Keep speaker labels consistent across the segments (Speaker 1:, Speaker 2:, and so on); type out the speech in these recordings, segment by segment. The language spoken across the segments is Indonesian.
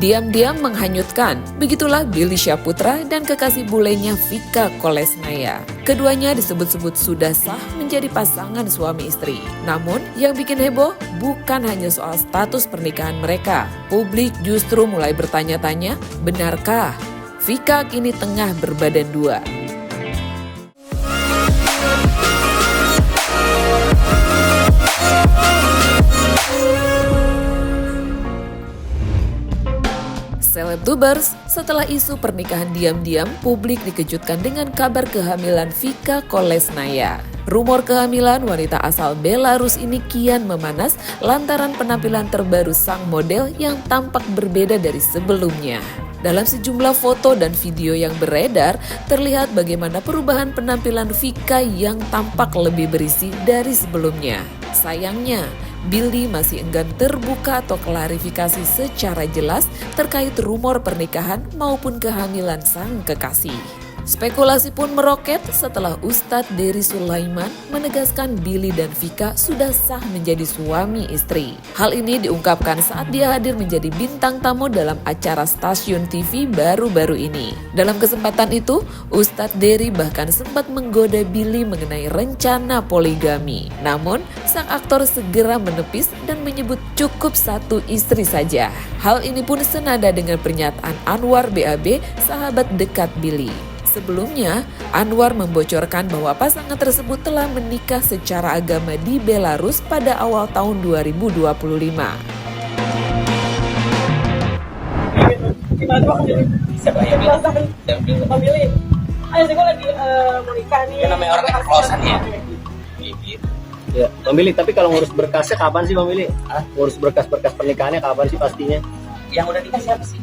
Speaker 1: diam-diam menghanyutkan. Begitulah Billy Syahputra dan kekasih bulenya Vika Kolesnaya. Keduanya disebut-sebut sudah sah menjadi pasangan suami istri. Namun yang bikin heboh bukan hanya soal status pernikahan mereka. Publik justru mulai bertanya-tanya, benarkah Vika kini tengah berbadan dua? Selebtubers, setelah isu pernikahan diam-diam, publik dikejutkan dengan kabar kehamilan Vika Kolesnaya. Rumor kehamilan wanita asal Belarus ini kian memanas lantaran penampilan terbaru sang model yang tampak berbeda dari sebelumnya. Dalam sejumlah foto dan video yang beredar, terlihat bagaimana perubahan penampilan Vika yang tampak lebih berisi dari sebelumnya. Sayangnya, Billy masih enggan terbuka atau klarifikasi secara jelas terkait rumor pernikahan maupun kehamilan sang kekasih. Spekulasi pun meroket setelah Ustadz Dery Sulaiman menegaskan Billy dan Vika sudah sah menjadi suami istri. Hal ini diungkapkan saat dia hadir menjadi bintang tamu dalam acara stasiun TV baru-baru ini. Dalam kesempatan itu, Ustadz Dery bahkan sempat menggoda Billy mengenai rencana poligami. Namun, sang aktor segera menepis dan menyebut cukup satu istri saja. Hal ini pun senada dengan pernyataan Anwar BAB, sahabat dekat Billy. Sebelumnya, Anwar membocorkan bahwa pasangan tersebut telah menikah secara agama di Belarus pada awal tahun 2025.
Speaker 2: Siapa yang pilih? Ayo sih, gue lagi mau nikah nih. Ini namanya orang keceplosan ya.
Speaker 3: Ya, Bang Billy, tapi kalau ngurus berkasnya kapan sih Bang Billy? Ngurus berkas-berkas pernikahannya kapan sih pastinya?
Speaker 4: Yang udah nikah siapa sih?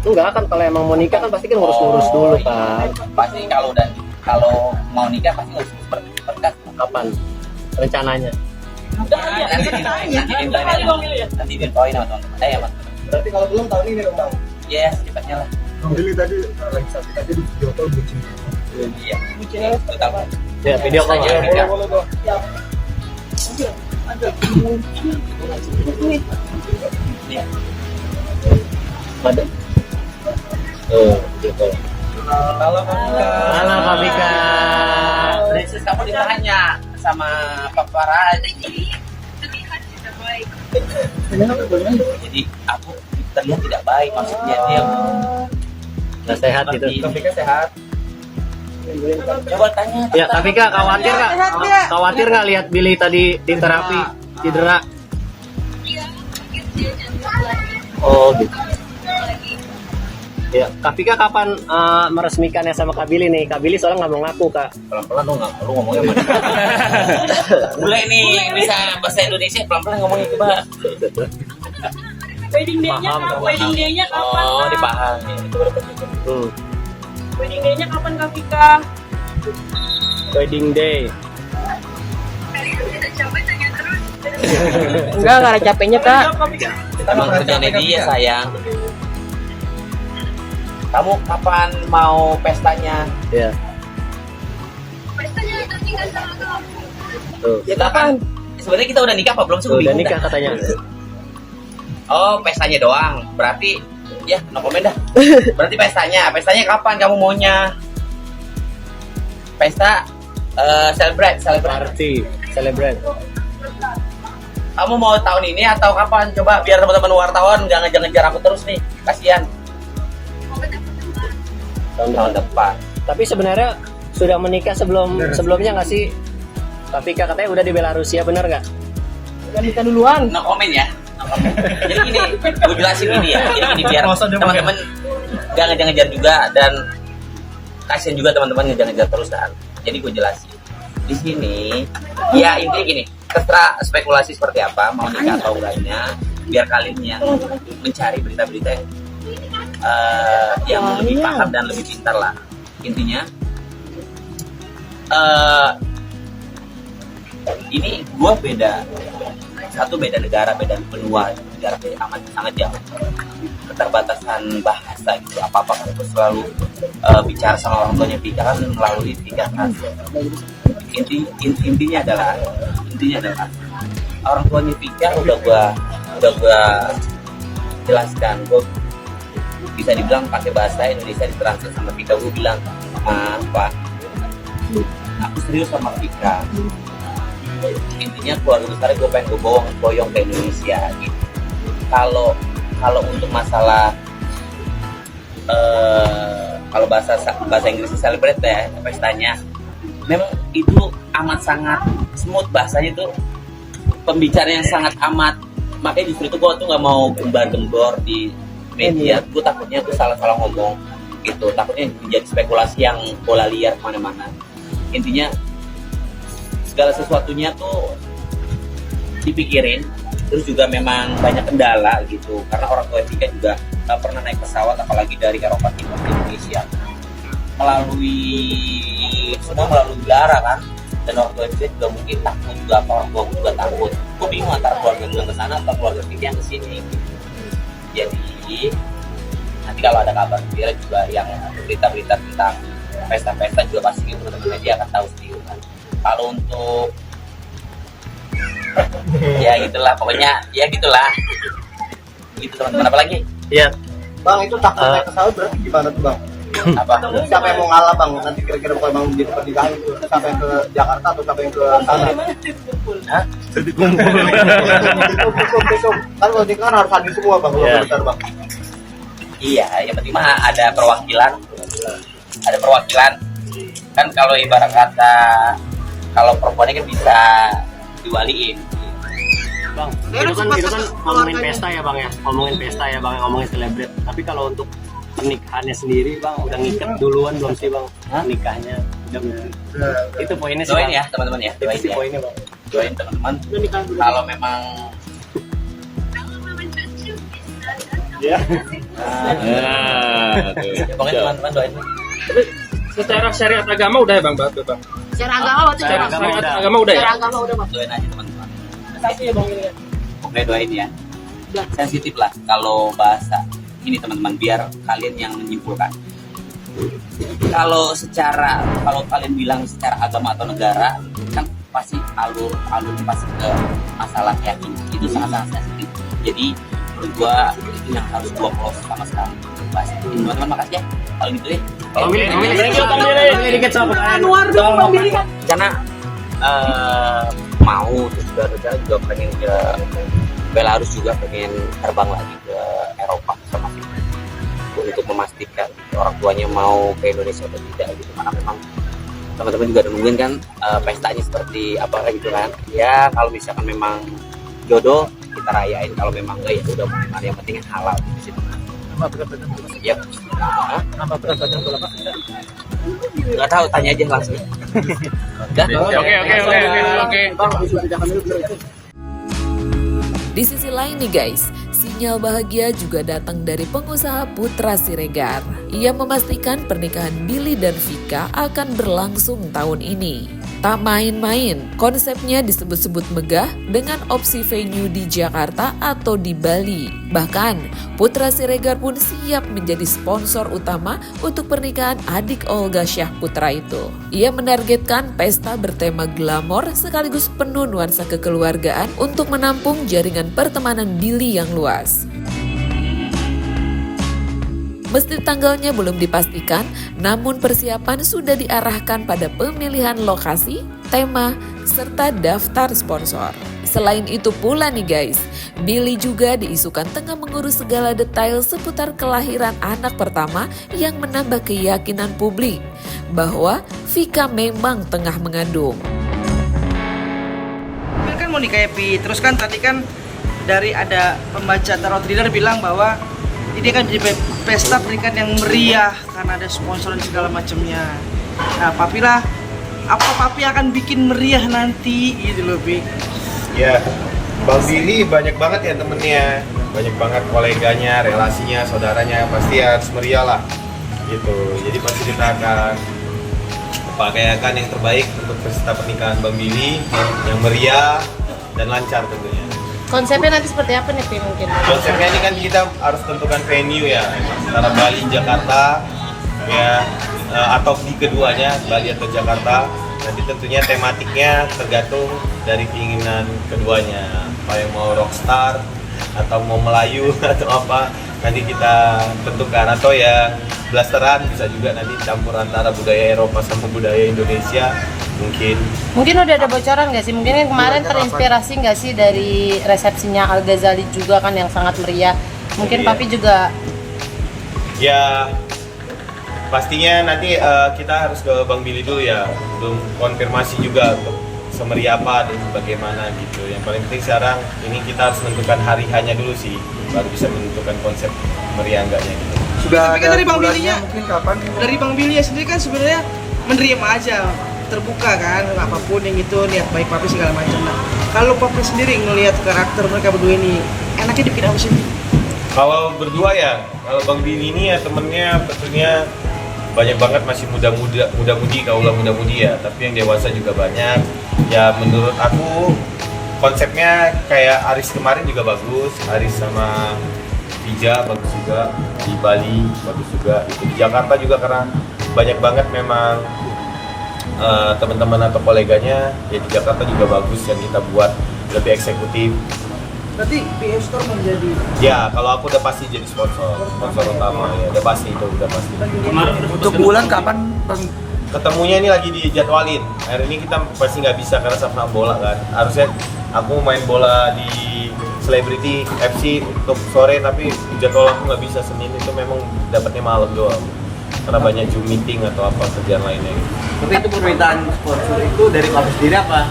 Speaker 3: Enggak kan, kalau emang mau nikah kan pasti kan ngurus-ngurus dulu kan.
Speaker 4: Pasti kalau mau nikah pasti ngurus berkas.
Speaker 3: Kapan rencananya?
Speaker 4: Nanti diinfoin sama teman-teman saya, Mas.
Speaker 5: Berarti kalau belum tahun ini dong Bang?
Speaker 4: Iya, secepatnya lah.
Speaker 5: Bang Billy tadi lagi sakit tadi di video call bucin.
Speaker 4: Iya. Itu tahu.
Speaker 3: Ya, video call.
Speaker 5: Boleh dong.
Speaker 4: Iya.
Speaker 3: Ada. Video call.
Speaker 5: Halo
Speaker 3: Kak Vika.
Speaker 4: Princess, kamu ditanya sama paparazzi. Jadi aku terlihat tidak baik, maksudnya dia
Speaker 3: Nggak sehat gitu.
Speaker 5: Kak Vika sehat.
Speaker 4: coba tanya.
Speaker 3: Ya, Kak Vika khawatir nggak? Khawatir nggak lihat Billy tadi di terapi cedera? Oh gitu. Ya, Kak Vika kapan meresmikannya sama Kak Billy nih? Kak Billy soalnya nggak mau ngaku, Kak.
Speaker 4: Pelan-pelan dong, lu ngomongnya mana? Bule nih bisa bahasa Indonesia, pelan-pelan ngomongnya coba.
Speaker 2: Wedding day-nya kapan? Wedding day-nya kapan?
Speaker 4: Oh,
Speaker 2: Kak?
Speaker 4: dipahami.
Speaker 2: Wedding day-nya kapan Kak Vika?
Speaker 3: Wedding day.
Speaker 2: Enggak ada capeknya Kak.
Speaker 4: Emang kerjanya dia, sayang. Kamu kapan mau pestanya?
Speaker 3: Ya. Tuh.
Speaker 4: Ya kapan? Sebenarnya kita udah nikah apa belum sih?
Speaker 3: Udah nikah katanya.
Speaker 4: Oh, pestanya doang. Berarti ya no comment dah. Berarti pestanya kapan kamu maunya? Pesta celebrate.
Speaker 3: Party, celebrate.
Speaker 4: Kamu mau tahun ini atau kapan? Coba biar teman-teman wartawan nggak ngejar-ngejar aku terus nih. Kasihan. Tahun depan.
Speaker 3: Tapi sebenarnya sudah menikah sebelumnya nggak sih? Kak Vika katanya udah di Belarus ya, benar nggak?
Speaker 2: Udah nikah duluan.
Speaker 4: No comment ya. Jadi gini, gue jelasin ini ya. Jadi gini biar teman-teman nggak ngejar-ngejar juga dan kasihan juga teman-teman ngejar-ngejar terus kan. Jadi gue jelasin. Di sini ya intinya gini, terserah spekulasi seperti apa, mau nikah atau enggaknya, biar kalian yang mencari berita-berita yang lebih paham dan lebih pintar lah. Intinya ini gue beda negara, beda benua, jarak amat sangat jauh, keterbatasan bahasa gitu, apa kan itu selalu bicara sama orang tuanya Vika kan melalui Vika kan. Intinya adalah orang tuanya Vika udah gua jelaskan, bisa dibilang pakai bahasa Indonesia ditranslate sama Vika. Gue bilang, Pak, aku serius sama Vika. Intinya keluarga besar gue pengen gue boyong ke Indonesia gitu. Kalau untuk masalah kalau bahasa Inggrisnya celebrate ya, pestanya memang itu amat sangat smooth, bahasanya itu pembicaraan yang sangat amat, makanya justru itu gue tuh nggak mau gembar-gembor di media. Gue takutnya tuh salah ngomong gitu, takutnya menjadi spekulasi yang bola liar kemana-mana. Intinya segala sesuatunya tuh dipikirin. Terus juga memang banyak kendala gitu, karena orang tua Vika juga gak pernah naik pesawat apalagi dari Eropa Timur ke Indonesia, semua melalui udara kan. Dan orang tua Vika juga mungkin takut juga, orang tua juga takut. Gue bingung antara keluarga gue ke sana atau keluarga Vika yang kesini gitu. Jadi nanti kalau ada kabar gembira juga yang berita-berita tentang pesta-pesta juga pasti teman-teman media akan tahu sendiri kan. Kalau untuk ya gitulah, pokoknya ya gitulah gitu teman-teman. Apa lagi?
Speaker 3: Iya.
Speaker 5: Bang, itu takut naik pesawat berarti gimana tuh bang?
Speaker 4: Apa?
Speaker 5: Siapa yang mau ngalah bang? Nanti kira-kira kalau bang jadi pernikahan itu siapa yang ke Jakarta atau siapa yang ke sana?
Speaker 4: Hah?
Speaker 5: Kan kalau nikahan harus hadir semua bang, keluarga besar bang.
Speaker 4: Iya, yang penting mah ada perwakilan. Ada perwakilan. Kan kalau ibarat kata kalau perempuannya kan bisa diwaliin.
Speaker 3: Bang, itu kan ngomongin pesta ya bang ya, ngomongin celebrate. Tapi kalau untuk pernikahannya sendiri bang, udah ngikat duluan belum sih bang? Nikahnya udah. Itu poinnya sih.
Speaker 4: Doain
Speaker 3: Bang.
Speaker 4: ya teman-teman ya.
Speaker 3: Itu sih poinnya bang.
Speaker 4: Doain teman-teman. Kalau memang
Speaker 3: Ya.
Speaker 4: ya pokoknya teman-teman doain.
Speaker 5: Tapi secara syariat agama udah ya bang, bang?
Speaker 6: Secara agama berarti
Speaker 5: Secara
Speaker 6: udah.
Speaker 5: syariat agama udah ya?
Speaker 6: Secara agama udah bang.
Speaker 4: Doain aja teman-teman.
Speaker 2: Satu ya bang ini ya.
Speaker 4: Pokoknya doain ya. Sensitif lah kalau bahasa ini teman-teman, biar kalian yang menyimpulkan. Kalau kalian bilang secara agama atau negara kan pasti alur pasti ke masalah keyakinan, itu sangat sensitif. Jadi menurut gua itu yang harus gua close sama sekali. Teman-teman makasih ya. Kalau gitu ya. Karena mau terus juga pengen ke Belarus, juga pengen terbang lagi ke Eropa sama untuk memastikan orang tuanya mau ke Indonesia atau tidak gitu, karena memang teman-teman juga udah nungguin kan pestanya seperti apa gitu kan. Ya kalau misalkan memang jodoh kita rayain, kalau memang enggak ya udah gimana, yang penting halal di situ.
Speaker 5: Apa berat badan berapa?
Speaker 4: Yap.
Speaker 5: Apa berat badan berapa?
Speaker 4: Nggak tahu, tanya aja langsung. Udah.
Speaker 5: Oke. Bang, bisa bedakan dulu bener itu.
Speaker 1: Di sisi lain nih guys, sinyal bahagia juga datang dari pengusaha Putra Siregar. Ia memastikan pernikahan Billy dan Vika akan berlangsung tahun ini. Tak main-main, konsepnya disebut-sebut megah dengan opsi venue di Jakarta atau di Bali. Bahkan, Putra Siregar pun siap menjadi sponsor utama untuk pernikahan adik Olga Syahputra itu. Ia menargetkan pesta bertema glamor sekaligus penuh nuansa kekeluargaan untuk menampung jaringan pertemanan Billy yang luas. Meski tanggalnya belum dipastikan, namun persiapan sudah diarahkan pada pemilihan lokasi, tema, serta daftar sponsor. Selain itu pula nih guys, Billy juga diisukan tengah mengurus segala detail seputar kelahiran anak pertama yang menambah keyakinan publik bahwa Vika memang tengah mengandung.
Speaker 7: Kan mau nikah Epi, terus kan tadi kan dari ada pembaca tarot reader bilang bahwa ini kan jadi pesta pernikahan yang meriah karena ada sponsor dan segala macamnya. Nah, papi akan bikin meriah nanti gitu loh, Pi.
Speaker 8: Ya, Bang Billy banyak banget ya temennya, banyak banget koleganya, relasinya, saudaranya, pasti harus meriah lah gitu. Jadi pasti kita akan upayakan yang terbaik untuk pesta pernikahan Bang Billy yang meriah dan lancar tentunya.
Speaker 6: Konsepnya nanti seperti apa nih Pi mungkin?
Speaker 8: Konsepnya ini kan kita harus tentukan venue ya, antara Bali, Jakarta ya, atau di keduanya, Bali atau Jakarta. Nanti tentunya tematiknya tergantung dari keinginan keduanya, apa yang mau rockstar atau mau Melayu atau apa, nanti kita tentukan, atau ya blasteran bisa juga nanti campur antara budaya Eropa sama budaya Indonesia
Speaker 6: Mungkin udah ada bocoran nggak sih? Mungkin kan kemarin terinspirasi nggak sih dari resepsinya Al Ghazali juga kan yang sangat meriah. Mungkin Papi juga.
Speaker 8: Ya pastinya nanti kita harus ke Bang Billy dulu ya, belum konfirmasi juga untuk semeriah apa dan bagaimana gitu. Yang paling penting sekarang ini kita harus menentukan hari hanya dulu sih, baru bisa menentukan konsep meriah enggaknya gitu.
Speaker 5: Sudah
Speaker 7: Tapi kan dari Bang Billy-nya,
Speaker 5: mungkin kapan?
Speaker 7: dari Bang Billy sendiri kan sebenarnya menerima aja, terbuka kan, apapun yang itu niat baik Papi segala macam. Nah, kalau Papi sendiri ngelihat karakter mereka berdua ini, enaknya dibikin apa sih?
Speaker 8: Kalau berdua ya, kalau Bang Billy ini ya temennya tentunya banyak banget, masih muda-mudi, kaulah muda-mudi ya, tapi yang dewasa juga banyak. Ya menurut aku konsepnya kayak Aris kemarin juga bagus, Aris sama Pija bagus juga, di Bali bagus juga, itu di Jakarta juga karena banyak banget memang teman-teman atau koleganya ya di Jakarta juga bagus yang kita buat lebih eksekutif.
Speaker 7: Berarti PS Store menjadi.
Speaker 8: Ya kalau aku udah pasti jadi sponsor utama ya, udah pasti itu udah pasti.
Speaker 5: Untuk bulan kapan Bang?
Speaker 8: Ketemunya ini lagi dijadwalin. Hari ini kita pasti nggak bisa karena sama bola kan. Harusnya aku main bola di Celebrity FC untuk sore, tapi jadwal aku nggak bisa Senin, itu memang dapatnya malam doang. Karena banyak Zoom meeting atau apa kerjaan lainnya.
Speaker 5: Tapi itu permintaan sponsor itu dari Papi sendiri apa?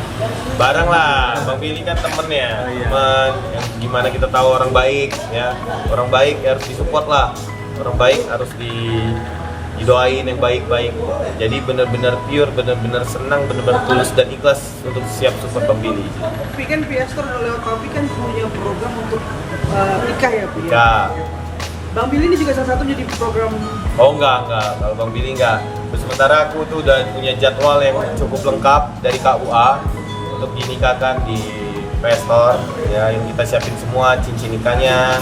Speaker 8: Barang lah, Bang Billy kan temennya, temen yang gimana kita tahu orang baik ya. Orang baik ya harus disupport lah. Orang baik harus didoain yang baik-baik. Jadi benar-benar pure, benar-benar senang, benar-benar tulus dan ikhlas untuk siap support Bang Billy.
Speaker 7: Tapi kan PS Store lewat Papi kan punya program untuk nikah ya, Pi?
Speaker 8: Ya.
Speaker 7: Bang Billy ini juga salah satu jadi program.
Speaker 8: Oh enggak. Kalau Bang Billy enggak. Sementara aku tuh udah punya jadwal yang cukup lengkap dari KUA untuk dinikahkan di PS Store ya, yang kita siapin semua cincin nikahnya,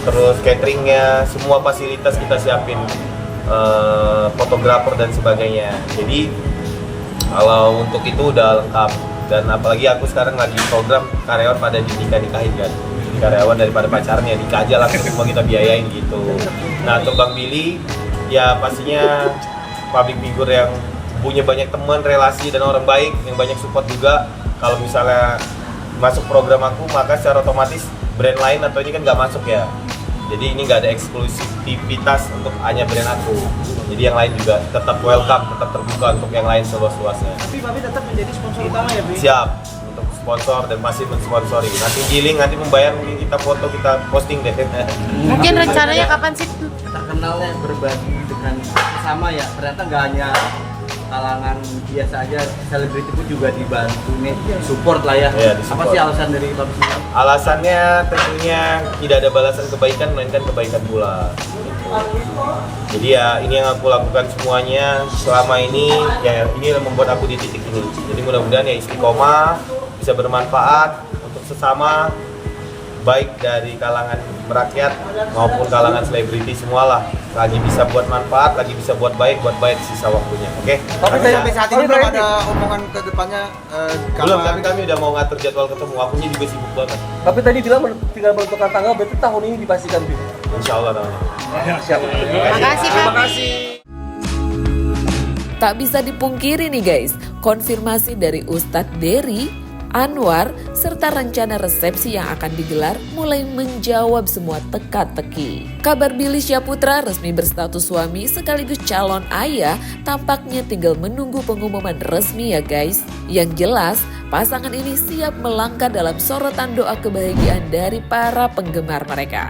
Speaker 8: terus cateringnya, semua fasilitas kita siapin, fotografer dan sebagainya. Jadi kalau untuk itu udah lengkap, dan apalagi aku sekarang lagi program karyawan pada dinikahin kan. Karyawan daripada pacarnya nikah aja langsung semua kita biayain gitu. Nah untuk Bang Billy ya pastinya public figure yang punya banyak teman, relasi dan orang baik yang banyak support juga. Kalau misalnya masuk program aku maka secara otomatis brand lain atau ini kan nggak masuk ya. Jadi ini nggak ada eksklusivitas untuk hanya brand aku. Jadi yang lain juga tetap welcome, tetap terbuka untuk yang lain seluas-luasnya.
Speaker 7: Tapi Papi tetap menjadi sponsor utama ya, Pi?
Speaker 8: Siap untuk sponsor dan masih mensponsori. Nanti giling, nanti membayar, kita foto, kita posting deh.
Speaker 6: Mungkin rencananya kapan sih?
Speaker 5: Terkenalnya berbagi dengan sama ya, ternyata nggak hanya kalangan biasa aja, selebriti pun juga dibantu nih, support lah ya.
Speaker 8: Iya,
Speaker 5: Apa sih alasan dari Papi sendiri?
Speaker 8: Alasannya tentunya tidak ada balasan kebaikan, melainkan kebaikan pula. Jadi ya ini yang aku lakukan semuanya selama ini, ya ini yang membuat aku di titik ini. Jadi mudah-mudahan ya istiqomah, bisa bermanfaat untuk sesama, baik dari kalangan rakyat maupun kalangan selebriti semualah. Lagi bisa buat manfaat, lagi bisa buat baik sisa waktunya. Oke?
Speaker 5: Tapi sampai saat ini belum ada omongan ke depannya
Speaker 8: Belum, tapi kami udah mau ngatur jadwal ketemu. Akunya juga sibuk banget.
Speaker 2: Tapi tadi bilang tinggal menentukan tanggal, berarti tahun ini dipastikan Pi.
Speaker 8: Insya Allah tahunnya.
Speaker 2: Siap.
Speaker 6: Makasih Papi.
Speaker 1: Tak bisa dipungkiri nih guys, konfirmasi dari Ustadz Dery, Anwar, serta rencana resepsi yang akan digelar mulai menjawab semua teka-teki. Kabar Billy Syahputra resmi berstatus suami sekaligus calon ayah tampaknya tinggal menunggu pengumuman resmi ya guys. Yang jelas, pasangan ini siap melangkah dalam sorotan doa kebahagiaan dari para penggemar mereka.